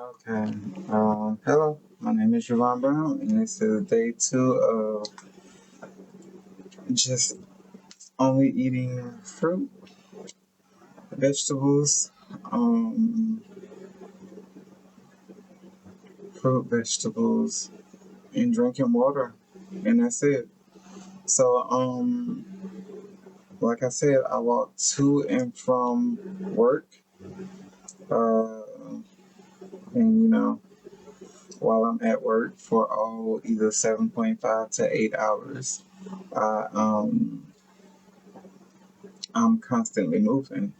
Okay. Hello. My name is Javon Brown, and this is day two of just only eating fruit, vegetables, um, and drinking water, and that's it. So, like I said, I walk to and from work, uh, and while I'm at work for all either 7.5 to 8 hours, I, I'm constantly moving.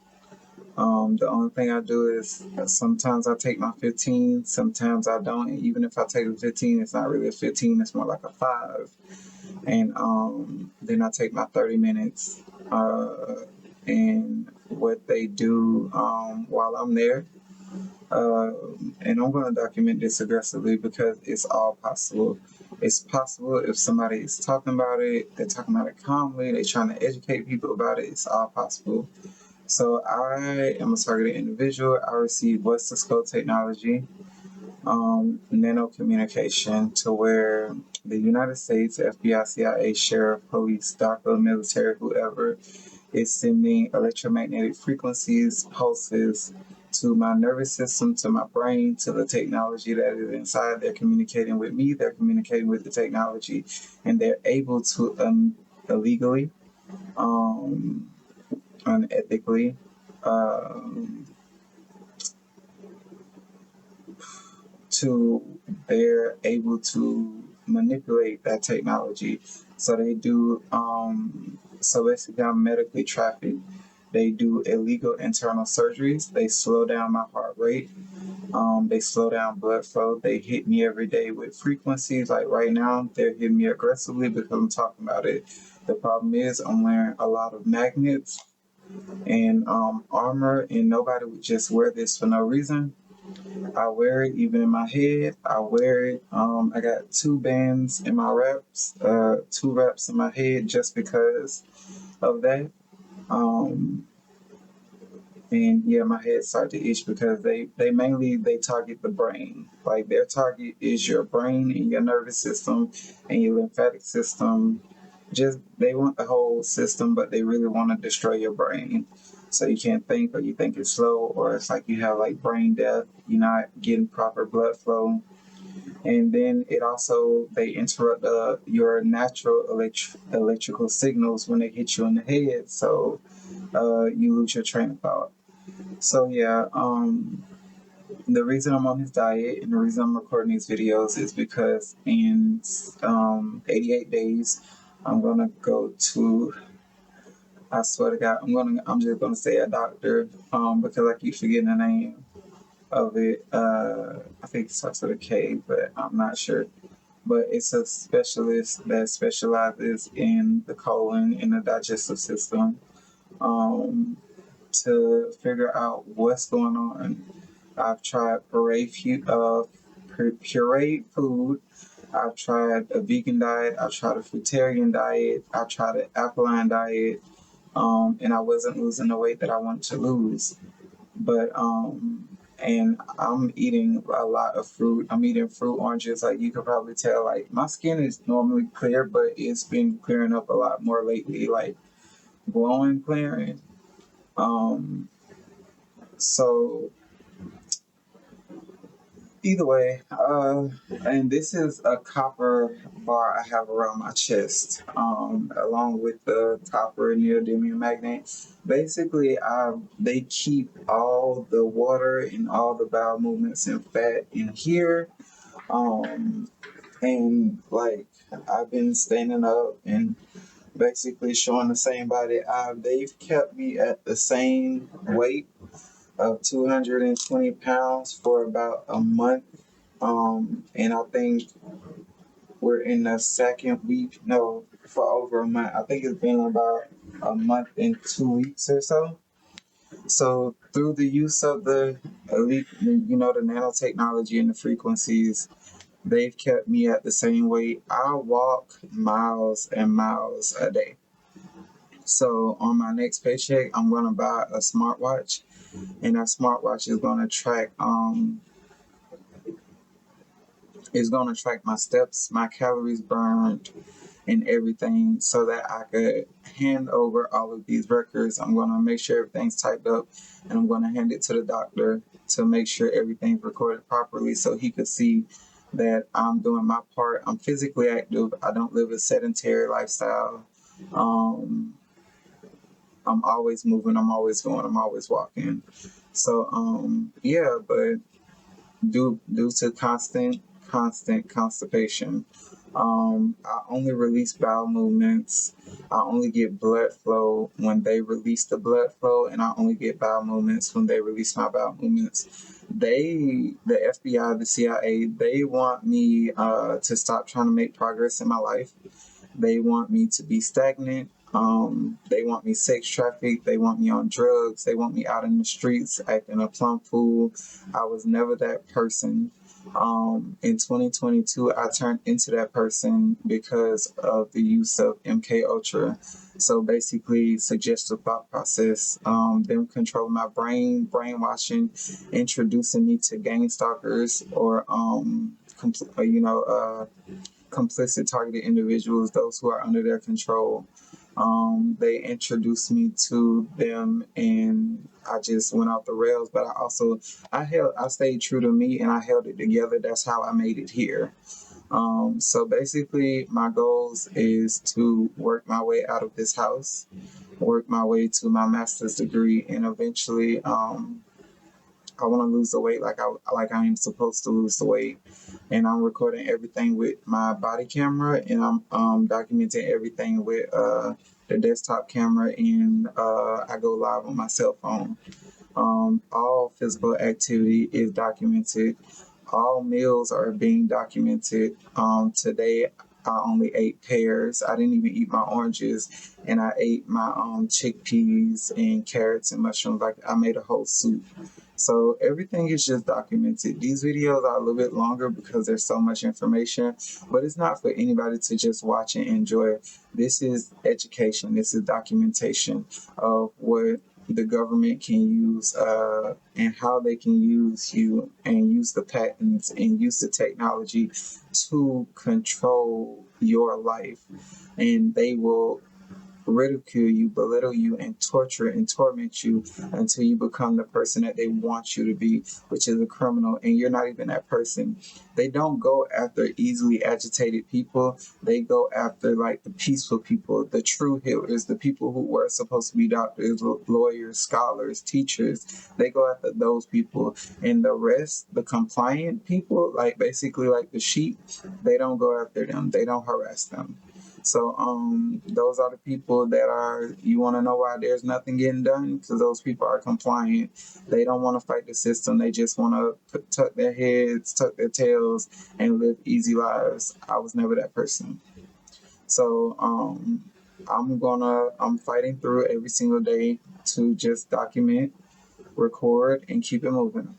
The only thing I do is sometimes I take my 15, sometimes I don't. And even if I take a 15, it's not really a 15, it's more like a 5. And then I take my 30 minutes. And what they do while I'm there. And I'm going to document this aggressively because it's all possible. It's possible if somebody is talking about it, they're talking about it calmly, they're trying to educate people about it, it's all possible. So I am a targeted individual. I receive voice to skull technology, nano communication, to where the United States, FBI, CIA, sheriff, police, doctor, military, whoever, is sending electromagnetic frequencies, pulses to my nervous system, to my brain, to the technology that is inside. They're communicating with me, they're communicating with the technology, and they're able to illegally, um, unethically, um, to they're able to manipulate that technology. So they do so basically I'm medically trafficked. They do illegal internal surgeries. They slow down my heart rate. They slow down blood flow. They hit me every day with frequencies. Like right now, they're hitting me aggressively because I'm talking about it. The problem is I'm wearing a lot of magnets and armor, and nobody would just wear this for no reason. I wear it even in my head. I wear it. I got two bands in my wraps, two wraps in my head just because of that. Um, and yeah, my head started to itch because they mainly they target the brain. Like their target is your brain and your nervous system and your lymphatic system. Just they want the whole system, but they really want to destroy your brain. So you can't think, or you think it's slow, or it's like you have like brain death. You're not getting proper blood flow, and then it also they interrupt your natural electrical signals when they hit you in the head. So you lose your train of thought. So yeah, the reason I'm on this diet and the reason I'm recording these videos is because in 88 days, I'm gonna go to. I swear to God, I'm just gonna say a doctor, because I keep forgetting the name of it. I think it starts with a K, but I'm not sure. But it's a specialist that specializes in the colon and the digestive system, um, to figure out what's going on. I've tried pureed food. I've tried a vegan diet. I've tried a fruitarian diet. I've tried an alkaline diet, and I wasn't losing the weight that I wanted to lose. But and I'm eating a lot of fruit. I'm eating fruit, oranges. Like you could probably tell, like my skin is normally clear, but it's been clearing up a lot more lately, like glowing, clearing. Um, so either way, and this is a copper bar I have around my chest, along with the copper neodymium magnet. Basically, they keep all the water and all the bowel movements and fat in here. Um, and like I've been standing up and basically showing the same body. They've kept me at the same weight of 220 pounds for about a month. And I think we're in the second week, no, for over a month. I think it's been about a month and 2 weeks or so. So through the use of the elite, the nanotechnology and the frequencies, they've kept me at the same weight. I walk miles and miles a day. So on my next paycheck, I'm gonna buy a smartwatch, and that smartwatch is gonna track It's going to track my steps, my calories burned, and everything so that I could hand over all of these records. I'm going to make sure everything's typed up, and I'm going to hand it to the doctor to make sure everything's recorded properly so he could see that I'm doing my part. I'm physically active. I don't live a sedentary lifestyle. Um, I'm always moving. I'm always going. I'm always walking. So yeah, but due to constant constipation. I only release bowel movements. I only get blood flow when they release the blood flow, and I only get bowel movements when they release my bowel movements. The FBI, the CIA, they want me to stop trying to make progress in my life. They want me to be stagnant. They want me sex trafficked. They want me on drugs. They want me out in the streets acting a plumb fool. I was never that person. In 2022, I turned into that person because of the use of MK Ultra. So basically, suggestive thought process, them controlling my brain, brainwashing, introducing me to gang stalkers or complicit targeted individuals, those who are under their control. They introduced me to them, and I just went off the rails. But I stayed true to me, and I held it together. That's how I made it here. So basically, my goals is to work my way out of this house, work my way to my master's degree, and eventually, I want to lose the weight like I am supposed to lose the weight, and I'm recording everything with my body camera, and I'm documenting everything with the desktop camera, and I go live on my cell phone. All physical activity is documented. All meals are being documented. Today, I only ate pears. I didn't even eat my oranges, and I ate my chickpeas and carrots and mushrooms. Like I made a whole soup. So everything is just documented. These videos are a little bit longer because there's so much information, but it's not for anybody to just watch and enjoy. This is education. This is documentation of what the government can use and how they can use you and use the patents and use the technology to control your life. And they will ridicule you, belittle you, and torture and torment you until you become the person that they want you to be, which is a criminal, and you're not even that person. They don't go after easily agitated people. They go after like the peaceful people, the true healers, the people who were supposed to be doctors, lawyers, scholars, teachers. They go after those people, and the rest, the compliant people, like basically like the sheep, they don't go after them. They don't harass them. So those are the people that are, you want to know why there's nothing getting done? Because those people are compliant. They don't want to fight the system. They just want to tuck their heads, tuck their tails, and live easy lives. I was never that person. So I'm fighting through every single day to just document, record, and keep it moving.